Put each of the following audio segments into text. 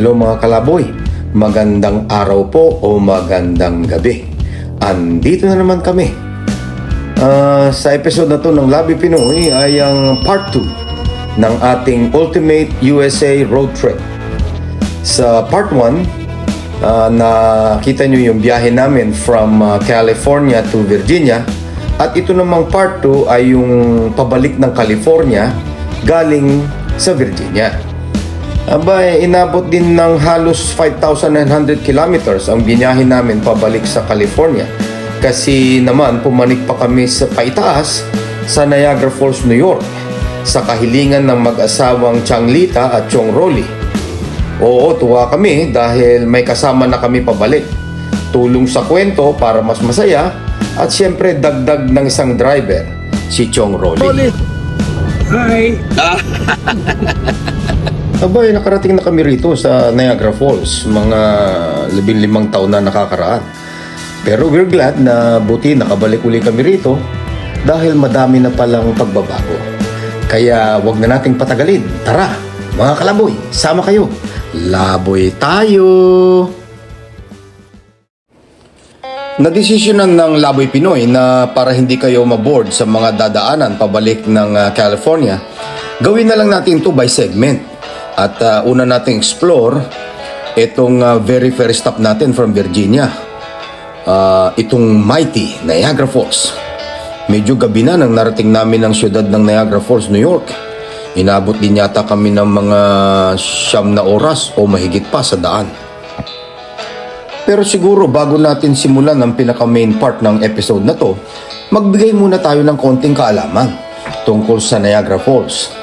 Hello mga kalaboy, magandang araw po o magandang gabi. Andito na naman kami. Sa episode na to ng Labi Pinoy ay ang part 2 ng ating Ultimate USA Road Trip. Sa part 1, nakita nyo yung biyahe namin from California to Virginia. At ito namang part 2 ay yung pabalik ng California galing sa Virginia. Inabot din ng halos 5,900 kilometers ang binyahe namin pabalik sa California. Kasi naman pumanik pa kami sa paitaas sa Niagara Falls, New York, sa kahilingan ng mag-asawang Changlita at Chong Rolly. Oo, tuwa kami dahil may kasama na kami pabalik. Tulong sa kwento para mas masaya at siyempre dagdag ng isang driver, si Chong Rolly. Hi! Nakarating na kami rito sa Niagara Falls, mga 15 taon na nakakaraan. Pero we're glad na buti nakabalik uli kami rito dahil madami na palang pagbabago. Kaya wag na nating patagalin. Tara, mga kalaboy, sama kayo. Laboy tayo! Nadesisyonan ng Laboy Pinoy na para hindi kayo maboard sa mga dadaanan pabalik ng California, gawin na lang natin ito by segment. At una nating explore itong very first stop natin from Virginia. Itong mighty Niagara Falls. Medyo gabi na nang narating namin ang siyudad ng Niagara Falls, New York. Inabot din yata kami ng mga 9 na oras o mahigit pa sa daan. Pero siguro bago natin simulan ang pinaka-main part ng episode na to, magbigay muna tayo ng konting kaalaman tungkol sa Niagara Falls.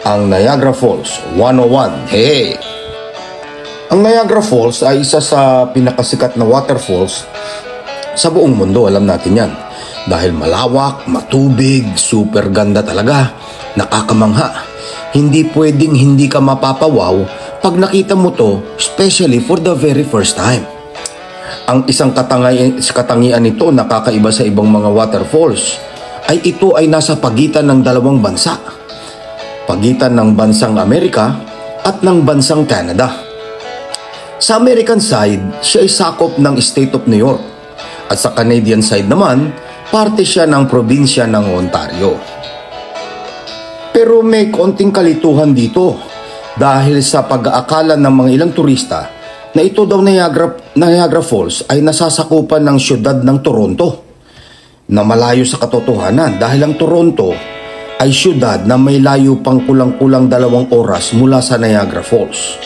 Ang Niagara Falls 101. Hey! Ang Niagara Falls ay isa sa pinakasikat na waterfalls sa buong mundo, alam natin yan. Dahil malawak, matubig, super ganda talaga, nakakamangha. Hindi pwedeng hindi ka mapapawaw pag nakita mo to, especially for the very first time. Ang isang katangian nito na kakaiba sa ibang mga waterfalls ay ito ay nasa pagitan ng dalawang bansa. Pagitan ng bansang Amerika at ng bansang Canada. Sa American side, siya ay sakop ng State of New York. At sa Canadian side naman, parte siya ng probinsya ng Ontario. Pero may konting kalituhan dito dahil sa pag-aakala ng mga ilang turista na ito daw Niagara Falls ay nasasakupan ng siyudad ng Toronto, na malayo sa katotohanan dahil ang Toronto ay siyudad na may layo pang kulang-kulang 2 oras mula sa Niagara Falls.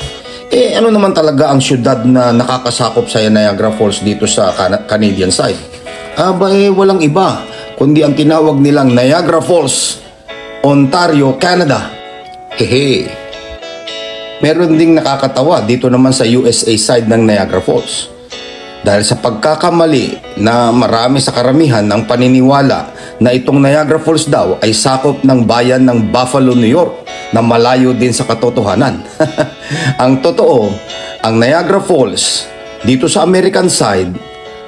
Ano naman talaga ang siyudad na nakakasakop sa Niagara Falls dito sa Canadian side? Walang iba kundi ang tinawag nilang Niagara Falls, Ontario, Canada. Hehe. Meron ding nakakatawa dito naman sa USA side ng Niagara Falls. Dahil sa pagkakamali na marami sa karamihan ang paniniwala na itong Niagara Falls daw ay sakop ng bayan ng Buffalo, New York, na malayo din sa katotohanan. Ang totoo, ang Niagara Falls dito sa American side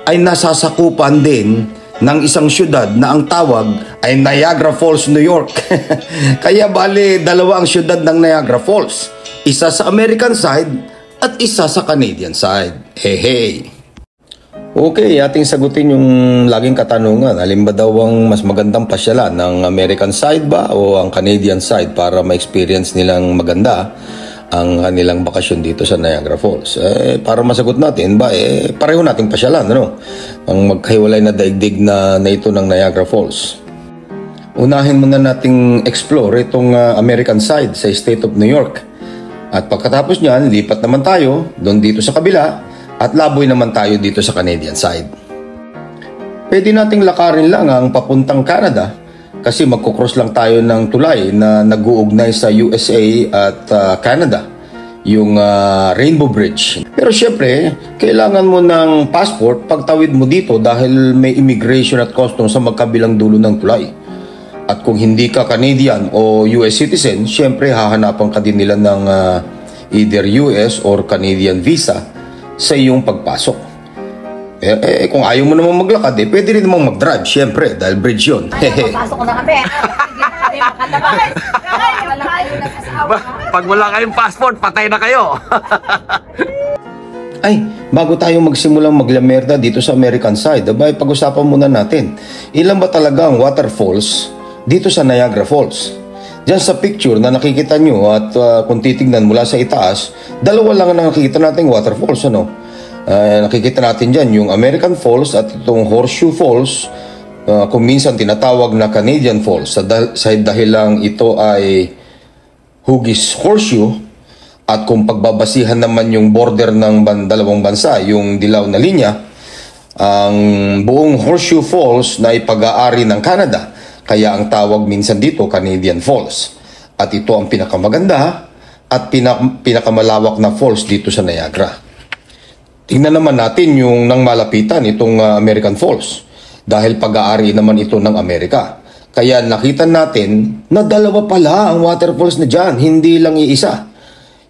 ay nasasakupan din ng isang syudad na ang tawag ay Niagara Falls, New York. Kaya bale, 2 ang syudad ng Niagara Falls. Isa sa American side at isa sa Canadian side. Hey! Okay, ating sagutin yung laging katanungan. Alin ba daw ang mas magandang pasyalan, ng American side ba o ang Canadian side para ma-experience nilang maganda ang kanilang bakasyon dito sa Niagara Falls? Para masagot natin pareho nating pasyalan, ano? Ang magkahiwalay na daigdig na ito ng Niagara Falls. Unahin muna nating explore itong American side sa State of New York. At pagkatapos niyan, lipat naman tayo doon dito sa kabila. At laboy naman tayo dito sa Canadian side. Pwede nating lakarin lang ang papuntang Canada kasi magkukross lang tayo ng tulay na nag-uugnay sa USA at Canada, yung Rainbow Bridge. Pero syempre, kailangan mo ng passport pagtawid mo dito dahil may immigration at customs sa magkabilang dulo ng tulay. At kung hindi ka Canadian o US citizen, syempre hahanapan ka din nila ng either US or Canadian visa sa iyong pagpasok. Kung ayaw mo naman maglakad, pwede rin namang mag-drive, syempre, dahil bridge yun. Pasok ko na kami. Hindi na kami makatabas. Wala kayo nag-asawa. Pag wala kayong passport, patay na kayo. Ay, bago tayo magsimulang maglamerda dito sa American side, pag-usapan muna natin, ilan ba talaga ang waterfalls dito sa Niagara Falls? Diyan sa picture na nakikita nyo at kung titignan mula sa itaas, dalawa lang ang nakikita nating waterfalls, ano? Nakikita natin dyan yung American Falls at itong Horseshoe Falls, kung minsan tinatawag na Canadian Falls, sa dahil lang ito ay hugis horseshoe, at kung pagbabasihan naman yung border ng dalawang bansa, yung dilaw na linya, ang buong Horseshoe Falls na ipag-aari ng Canada, kaya ang tawag minsan dito Canadian Falls. At ito ang pinakamaganda at pinakamalawak na falls dito sa Niagara. Tingnan naman natin yung nang malapitan itong American Falls dahil pag-aari naman ito ng Amerika. Kaya nakita natin na dalawa pala ang waterfalls na dyan, hindi lang iisa.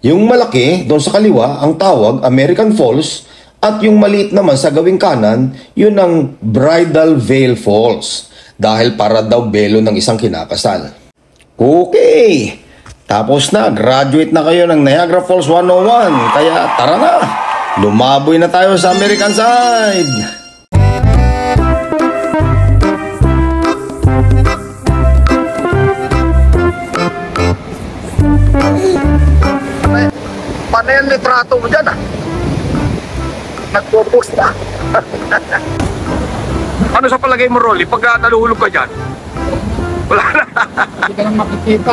Yung malaki doon sa kaliwa ang tawag American Falls at yung maliit naman sa gawing kanan, yun ang Bridal Veil Falls dahil para daw belo ng isang kinakasal. Okay, tapos na, graduate na kayo ng Niagara Falls 101, kaya tara na! Lumaboy na tayo sa American side! Paano yung litrato mo dyan, Nagpo-post na. Ano sa palagay mo, Rolly, pag naluhulog ka dyan? Wala na. Hindi ka lang makikita.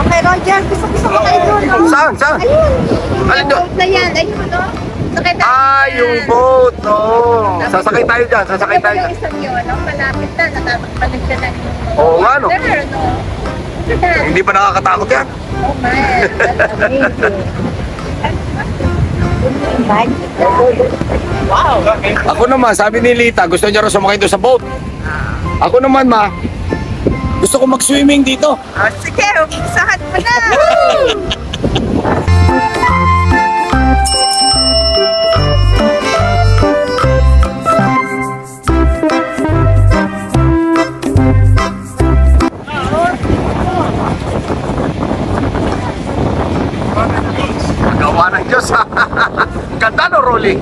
Okay, Roger, gusto ko kayo doon. No? Saan? Ayun. Alin doon? Yung boat na yan. Ayun, no? Sakay tayo. Yung boat, no. Sasakay tayo dyan, sasakay tayo dyan. Yung isang yun, no? Malapit na. Natatakpalig na lang. Oo nga, no? Water, no? Hindi ba nakakatakot yan? Oh, man. That's amazing. Wow. Ako naman, sabi ni Lita, gusto niya rin sumakay doon sa boat. Ako naman, ma, gusto ko mag-swimming dito. Sige, umpisahan mo na. Gawa ng Diyos. Ganda, no, Rolly?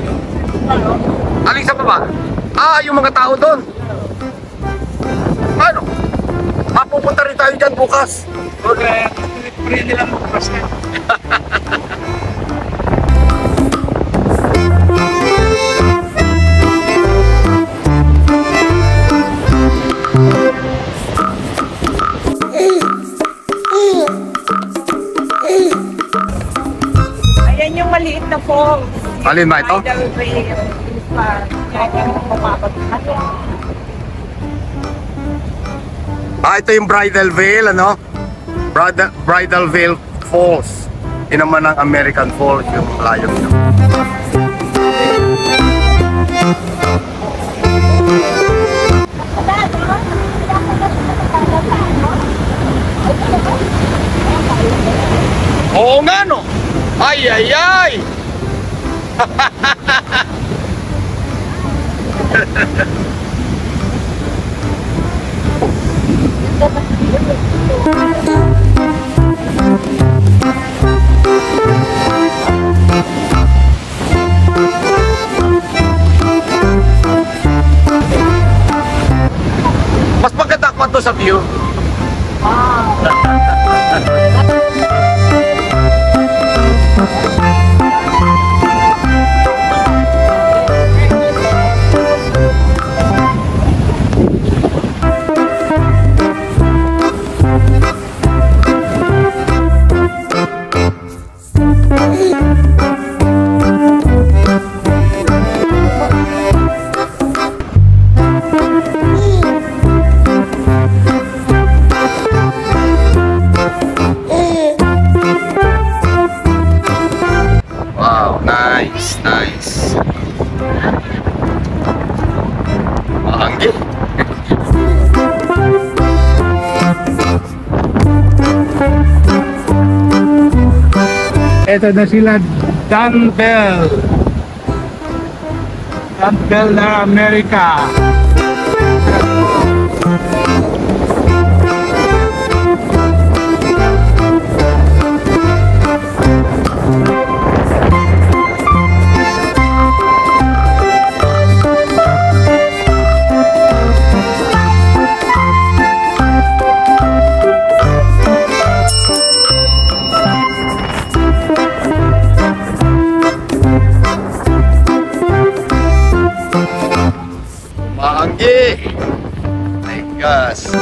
Aling sa baba? Yung mga tao doon. Ano? Pupunta rin tayo dyan bukas. Okay, free nila magpas na. Ayan yung maliit na falls. Alin ba ito? Bridal Veil. Kaya yung mapapagkat. Ito yung Bridal Veil, ano? Bridal Veil Falls. Yun naman ang American Falls, yung layo nyo. Oo nga, no? Ay, ay, ay! Mas maganda pa to sa view. Wow, nice, nice. Mahanggi. Ito na sila, Danville. Danville na Amerika. Maanggi! My gosh!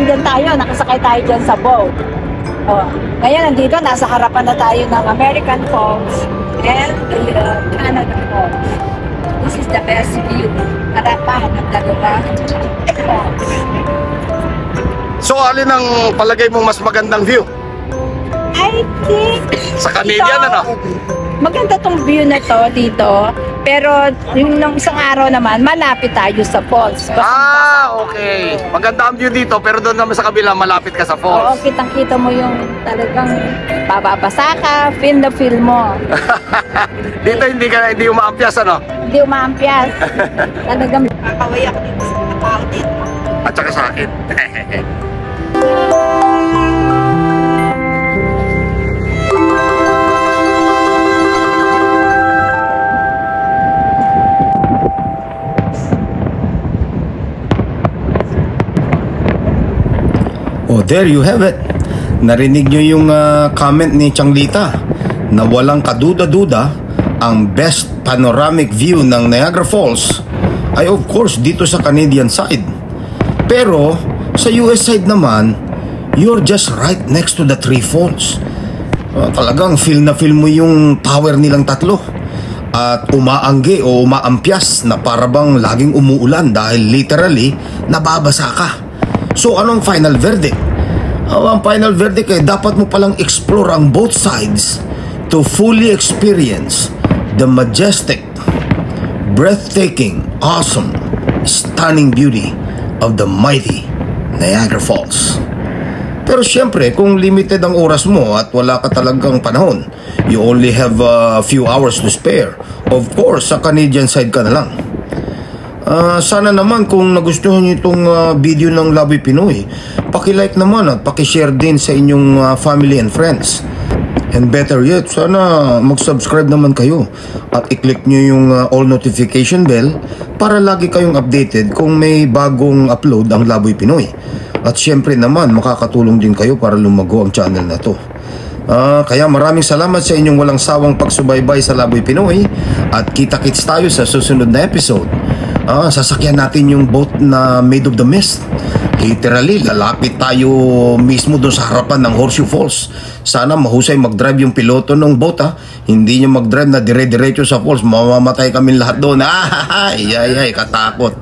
Nandyan tayo, nakasakay tayo dyan sa boat. Oh. Ngayon, nandito, nasa harapan na tayo ng American Falls and Canada Falls. This is the best view. Harapan ng dalawang falls. So, alin ang palagay mong mas magandang view? I think Sa Canadian, ano? maganda tong view na to dito. Pero yung nung isang araw naman, malapit tayo sa falls. Okay. Maganda ang view dito, pero doon naman sa kabila, malapit ka sa Oo, falls. kitang-kita mo yung talagang bababasa ka, feel na feel mo. Dito hindi umaampias, ano? Hindi umaampias. Talagang kakaway ako dito sa mga tao dito. At saka sa akin. Oh, there you have it. Narinig nyo yung comment ni Changlita na walang kaduda-duda ang best panoramic view ng Niagara Falls ay of course dito sa Canadian side. Pero sa US side naman, you're just right next to the three falls. Talagang feel na feel mo yung power nilang tatlo. At umaangge o umaampias na parabang laging umuulan dahil literally nababasa ka. So anong final verdict? Ang final verdict ay dapat mo palang explore ang both sides to fully experience the majestic, breathtaking, awesome, stunning beauty of the mighty Niagara Falls. Pero syempre, kung limited ang oras mo at wala ka talagang panahon, you only have a few hours to spare, of course, sa Canadian side ka na lang. Sana naman kung nagustuhan niyo itong video ng Laboy Pinoy, paki-like naman at paki-share din sa inyong family and friends. And better yet, sana mag-subscribe naman kayo at i-click nyo yung all notification bell para lagi kayong updated kung may bagong upload ang Laboy Pinoy. At syempre naman, makakatulong din kayo para lumago ang channel na to. Kaya maraming salamat sa inyong walang sawang pagsubaybay sa Laboy Pinoy at kita-kits tayo sa susunod na episode. Sasakyan natin yung boat na made of the mist. Literally, lalapit tayo mismo doon sa harapan ng Horseshoe Falls. Sana mahusay mag-drive yung piloto ng boat, ha. Hindi nyo mag-drive na dire-diretso sa falls. Mamamatay kami lahat doon. Ay, katakot.